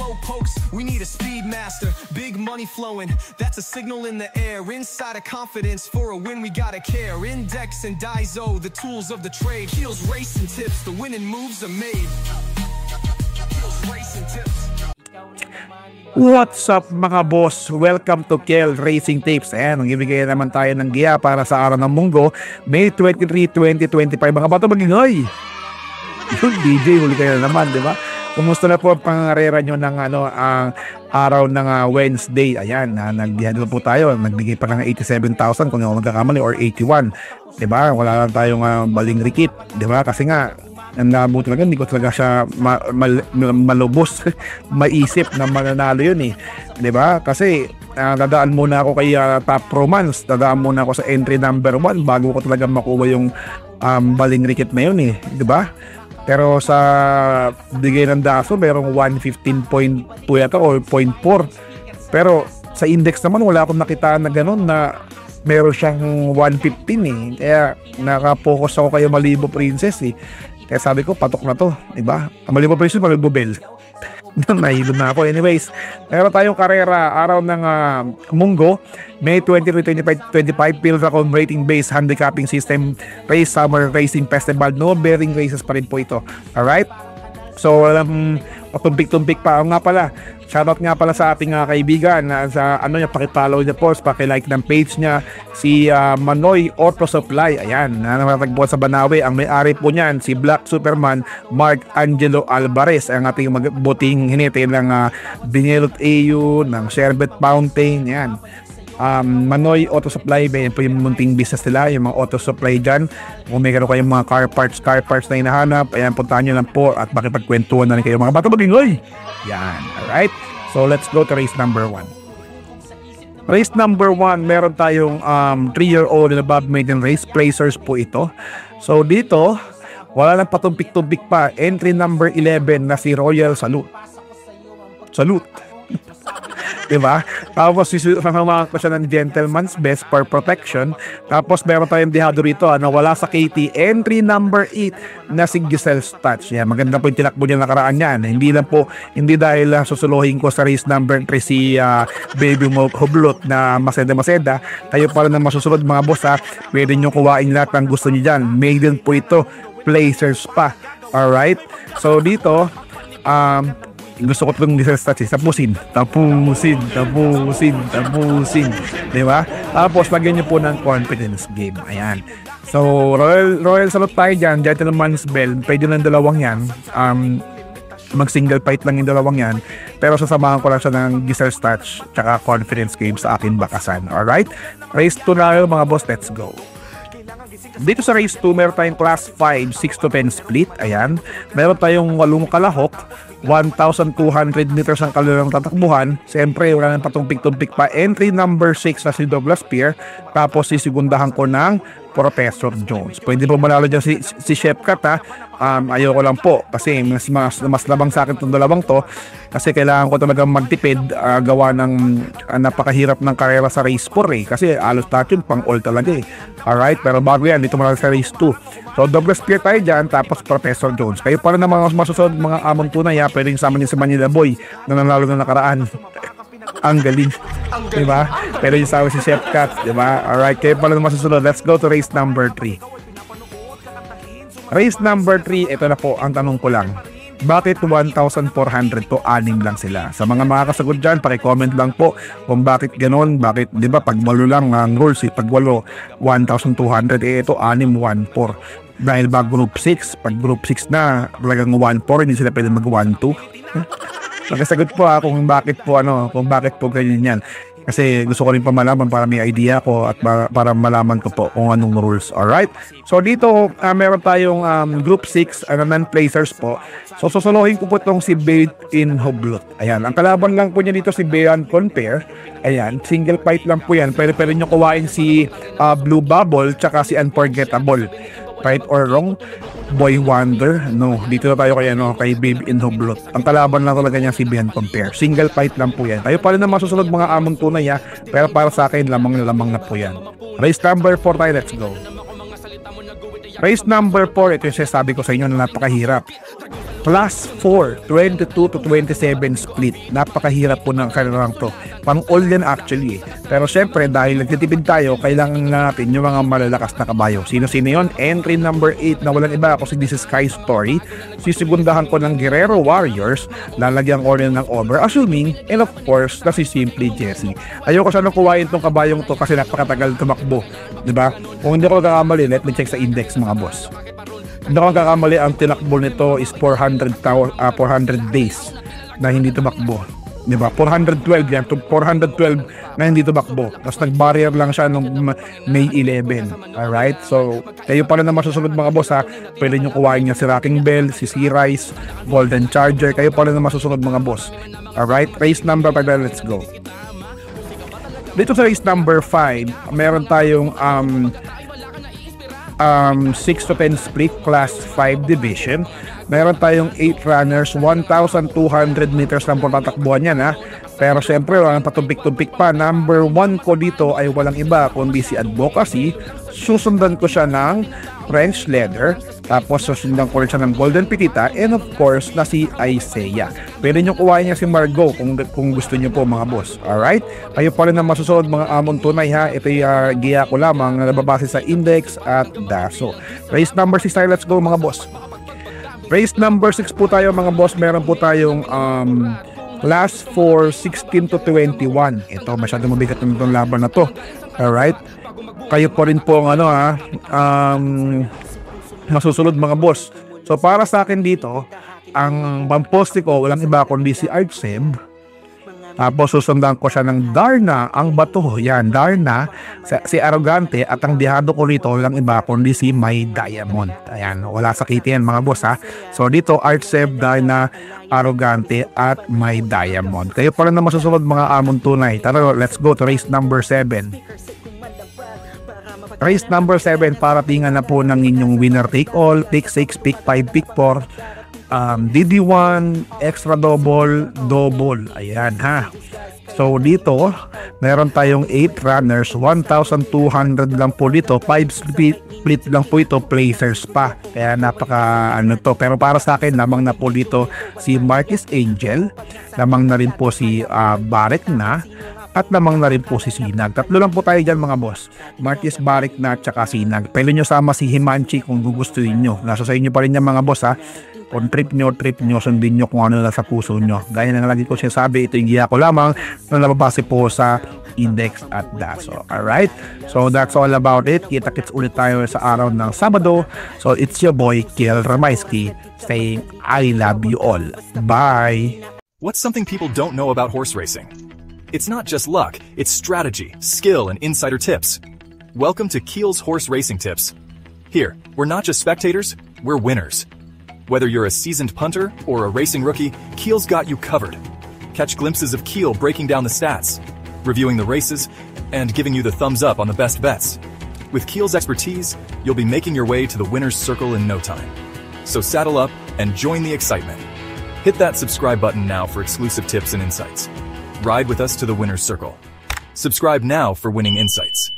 slow pokes, we need a speed master. Big money flowing, that's a signal in the air. Inside of confidence, for a win we gotta care. Index and Daiso, the tools of the trade. Heels, racing tips, the winning moves are made. Heels, racing tips. What's up mga boss? Welcome to Kel Racing Tips. Ayan, ibigay naman tayo ng giya para sa araw ng Munggo, May 23, 2025. Mga bato mag-ingoy! Yung DJ, huli kayo na naman, di ba? Kumusta na po ang pangarera nyo ng ang araw ng Wednesday? Ayan, nag-handle po tayo. Nagbigay pa ng 87,000 kung ako magkakamali or 81. Di ba? Wala lang tayong baling rikit. Di ba? Kasi nga, ang labo talaga, hindi ko talaga siya malubos, maisip na mananalo yun eh. Diba? Kasi dadaan muna ako kay Top Romance, dadaan muna ako sa entry number 1 bago ko talaga makuha yung baling rikit na yun eh. Diba? Pero sa bigay ng Daso, merong 115.2 yata o 0.4. Pero sa index naman, wala akong nakita na gano'n na meron siyang 115 eh. Kaya nakapokus ako kay Malibu Princess eh. Kaya sabi ko, patok na to, diba? Ang Malibu Princess, Malibu Bell. Nahilo na ako. Anyways, meron tayong karera, araw ng Munggo, May 23, 2025, Pilracom Rating Base Handicapping System Race Summer Racing Festival. No bearing races pa rin po ito. Alright? So, patumpik-tumpik pa. Nga pala, shoutout nga pala sa ating kaibigan sa niya, pakipollow niya post, pakilike ng page niya, si Manoy Auto Supply. Ayan, natatagpuan sa Banawe. Ang may-ari po niyan, si Black Superman Mark Angelo Alvarez, ang ating buting hinete ng Binelot AU, ng Sherbet Fountain. Ayan. Manoy Auto Supply, may po yung munting business nila, yung mga auto supply dyan. Kung may kayong mga car parts na hinahanap, ayan, puntahan nyo lang po at makipagkwentuhan na rin kayo mga bata mag-ingoy. Yan, alright. So let's go to race number 1. Race number 1, meron tayong 3-year-old and above maiden race, placers po ito. So dito, wala nang patumpik-tumpik pa. Entry number 11 na si Royal Salute. Diba? Tapos sasamahan ko siya ng Gentleman's Best for Protection. Tapos meron tayong dihado rito na wala sa KT, entry number 8 na si Giselle's Touch. Yan, maganda po yung tinakbo niya nakaraan yan. Hindi dahil susuluhin ko sa race number 3 si Baby Hublot na maseda. Kayo pa rin na masusunod mga boss ha. Pwede nyo kuwain lahat ng gusto nyo dyan. Maiden po ito, placers pa. Alright? So dito, gusto ko itong Giselle's Touch, tapusin. Diba? Tapos lagyan nyo po ng confidence game. Ayan. So Royal Salute tayo dyan, Gentleman's Bell, pwede lang dalawang yan. Mag single fight lang yung dalawang yan, pero sasamahan ko lang siya ng Giselle's Touch tsaka confidence game sa akin bakasan. Alright? Race 2 na mga boss, let's go. Dito sa race 2, meron tayong class 5, 6 to 10 split. Ayan. Meron tayong 8 kalahok, 1,200 meters ang kanilang tatakbuhan. Siyempre, wala nang patumpik-tumpik pa. Entry number 6 na si Douglas Pierre. Tapos sisegundahan ko ng Professor Jones. Pwede po manalo dyan si Chef Cat ha. Ayoko lang po kasi mas labang sa akin itong dalawang to. Kasi kailangan ko talagang magtipid, gawa ng napakahirap ng karera sa race 4 eh. Kasi alos tayo pang all talaga eh. Alright, pero bago yan, dito muna sa race 2. So Douglas Pierre tayo dyan, tapos Professor Jones. Kayo pa rin na mga masusunod mga amon tunay ha. Pwedeng sama niyo si Manila Boy na nanalo na nakaraan. Ang galing, diba? Pero yung sabi si Chef Cat, diba? Alright, kayo pala naman susunod. Let's go to race number 3. Race number 3, ito na po ang tanong ko lang. Bakit 1,400 to? 6 lang sila. Sa mga makakasagot dyan, pakicomment lang po kung bakit ganon. Bakit, diba, pag 8 lang ang rules eh. Pag 8, 1,200. Ito 6, 1,400. Dahil ba group 6, pag group 6 na, talagang 1,400, hindi sila pwede mag 1,200. Nakasagot po kung bakit po ganyan yan. Kasi gusto ko rin pa malaman para may idea ko at para malaman ko po kung anong rules. Alright? So dito, meron tayong group 6, non-placers po. So susuluhin ko po itong si Bait-in Hublot. Ayan, ang kalaban lang po niya dito si Beyond Compare. Ayan, single fight lang po yan. Pero nyo kuwain si Blue Bubble tsaka si Unforgettable. Right or wrong? Boy Wonder, no, dito na tayo kay Baby in Hublot. Ang kalaban lang talaga niya si Beyond Compare. Single fight lang po yan. Kayo pa rin na masusunod mga amon tunay pero para sa akin lamang na po yan. Race number 4 tayo, let's go. Race number 4, ito yung sabi ko sa inyo na napakahirap. Class 4, 22 to 27 split. Napakahirap po ng karerang to. Pang all yan actually. Pero syempre, dahil nagtitipid tayo, kailangan natin yung mga malalakas na kabayo. Sino-sino yun? Entry number 8 na walang iba ako si This is Sky Story. Sisigundahan ko ng Guerrero Warriors. Lalagyan ko rin ng Over Assuming. And of course, na si Simply Jesse. Ayoko sana kuhain tong kabayong to kasi napakatagal tumakbo. Diba? Kung hindi ko kakamali, let me check sa index mga boss. Hindi ko kakamali, ang tinakbo nito is 400 days na hindi tumakbo. Diba? 412 yan. 412 na hindi tumakbo. Tapos nag-barrier lang siya nung May 11. Alright? So, kayo pala na masusunod mga boss ha. Pwede nyo kuhain niya si Rocking Bell, si Sea-Rise, Golden Charger. Kayo pala na masusunod mga boss. Alright? Race number 5 na, let's go. Dito sa race number 5, meron tayong 6 to 10 split class 5 division. Meron tayong 8 runners, 1,200 meters lang po tatakbuhan yan ha. Pero syempre walang patumpik-tumpik pa. Number 1 ko dito ay walang iba kundi si Advocacy. Susundan ko siya ng French Leather. Tapos susundan ko rin siya ng Golden Pitita. And of course na si Isaiah. Pwede nyo kuhain niya si Margot kung gusto nyo po mga boss. Alright? Kayo pa rin na masusunod mga amon tunay ha. Ito yung giya ko lamang na nababase sa index at daso. Race number 6 tayo. Let's go mga boss. Race number 6 po tayo mga boss. Meron po tayong class 4, 16 to 21. Ito masyado mabigat ng itong laban na to. Alright? Kayo po rin po ang masusunod mga boss. So para sa akin dito, ang pamposte ko walang iba kundi si Artseb. Tapos susundan ko siya ng Darna, ang bato. Yan, Darna, si Arrogante, at ang dihado ko rito walang iba kundi si My Diamond. Ayan, wala sakit yan mga boss ha. So dito, Artseb, Darna, Arrogante, at My Diamond. Kayo pa rin na masusunod mga amon tunay. Tara, let's go to race number 7. Race number 7, paratingan na po ng inyong winner take all, pick 6, pick 5, pick 4, DD1, extra double, double. Ayan ha. So dito, meron tayong 8 runners, 1,200 lang po dito, 5 split lang po ito, placers pa. Kaya napaka to. Pero para sa akin, lamang na po dito si Marquis Angel, lamang na rin po si Barek na, at lamang na rin po si Sinag. Tatlo lang po tayo dyan mga boss. Marquis, Barek na, at saka Sinag. Pwede nyo sama si Himanchi kung gugustuhin nyo. Nasa sa inyo pa rin yan mga boss ha. Kung trip nyo, sundin nyo kung ano na sa puso nyo. Gaya na lagi ko sinasabi, ito yung giya ko lamang na nababase po sa index at daso. Alright? So that's all about it. Kita-kits ulit tayo sa araw ng Sabado. So it's your boy, Kiel Ramaisky, saying I love you all. Bye! What's something people don't know about horse racing? It's not just luck, it's strategy, skill, and insider tips. Welcome to Kiel's Horse Racing Tips. Here, we're not just spectators, we're winners. Whether you're a seasoned punter or a racing rookie, Kiel's got you covered. Catch glimpses of Kiel breaking down the stats, reviewing the races, and giving you the thumbs up on the best bets. With Kiel's expertise, you'll be making your way to the winner's circle in no time. So saddle up and join the excitement. Hit that subscribe button now for exclusive tips and insights. Ride with us to the winner's circle. Subscribe now for winning insights.